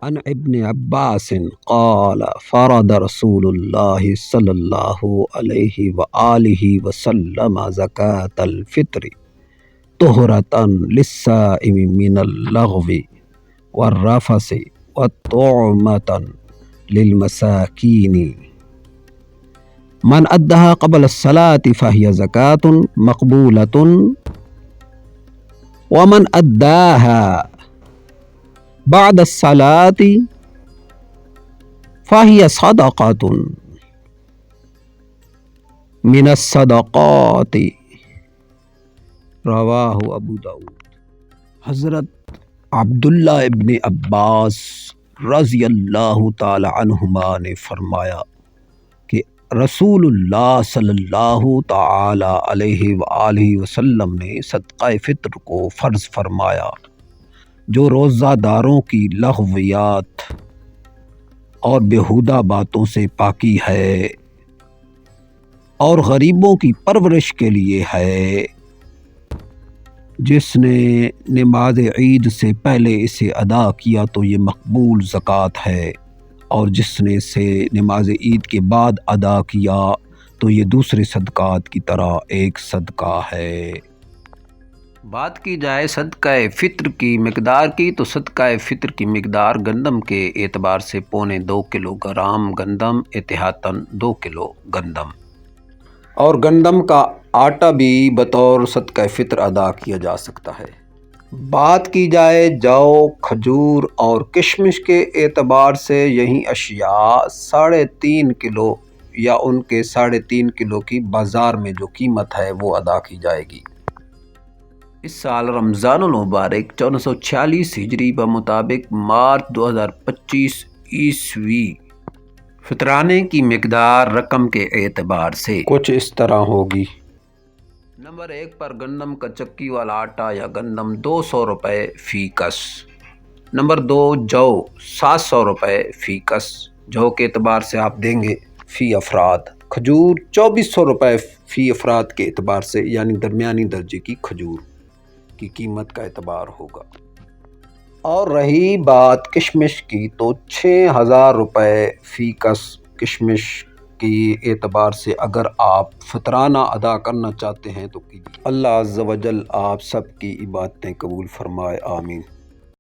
عن ابن عباس قال فرض رسول الله صلی اللہ علیہ وآلہ وسلم زکاة الفطر طہرة للصائم من اللغو والرفث وطعمة للمساکین من ادہا قبل الصلاة فهي زکاة مقبولة ومن اداها بعد الصلاة فهي صدقة من الصدقات رواہ ابو داؤد۔ حضرت عبداللہ ابن عباس رضی اللہ تعالی عنہما نے فرمایا کہ رسول اللہ صلی اللہ تعالی علیہ وآلہ وسلم نے صدقہ فطر کو فرض فرمایا جو روزہ داروں کی لغویات اور بیہودہ باتوں سے پاکی ہے اور غریبوں کی پرورش کے لیے ہے۔ جس نے نماز عید سے پہلے اسے ادا کیا تو یہ مقبول زکوٰۃ ہے، اور جس نے اسے نماز عید کے بعد ادا کیا تو یہ دوسرے صدقات کی طرح ایک صدقہ ہے۔ بات کی جائے صدقہ فطر کی مقدار کی تو صدقہ فطر کی مقدار گندم کے اعتبار سے 2.25 کلو گرام گندم احتیاطاً 2 کلو گندم، اور گندم کا آٹا بھی بطور صدقہ فطر ادا کیا جا سکتا ہے۔ بات کی جائے جو، کھجور اور کشمش کے اعتبار سے یہی اشیاء 3.5 کلو یا ان کے 3.5 کلو کی بازار میں جو قیمت ہے وہ ادا کی جائے گی۔ اس سال رمضان المبارک 1446 ہجری بمطابق مارچ 2025 عیسوی فطرانے کی مقدار رقم کے اعتبار سے کچھ اس طرح ہوگی۔ نمبر 1 پر گندم کا چکی والا آٹا یا گندم 200 روپے فی کس۔ نمبر 2 جو 700 روپے فی کس، جو کے اعتبار سے آپ دیں گے فی افراد۔ کھجور 2400 روپے فی افراد کے اعتبار سے، یعنی درمیانی درجے کی کھجور کی قیمت کا اعتبار ہوگا۔ اور رہی بات کشمش کی تو 6000 روپے فی کس کشمش کی اعتبار سے اگر آپ فطرانہ ادا کرنا چاہتے ہیں تو کیجیے۔ اللہ عز و جل آپ سب کی عبادتیں قبول فرمائے، آمین۔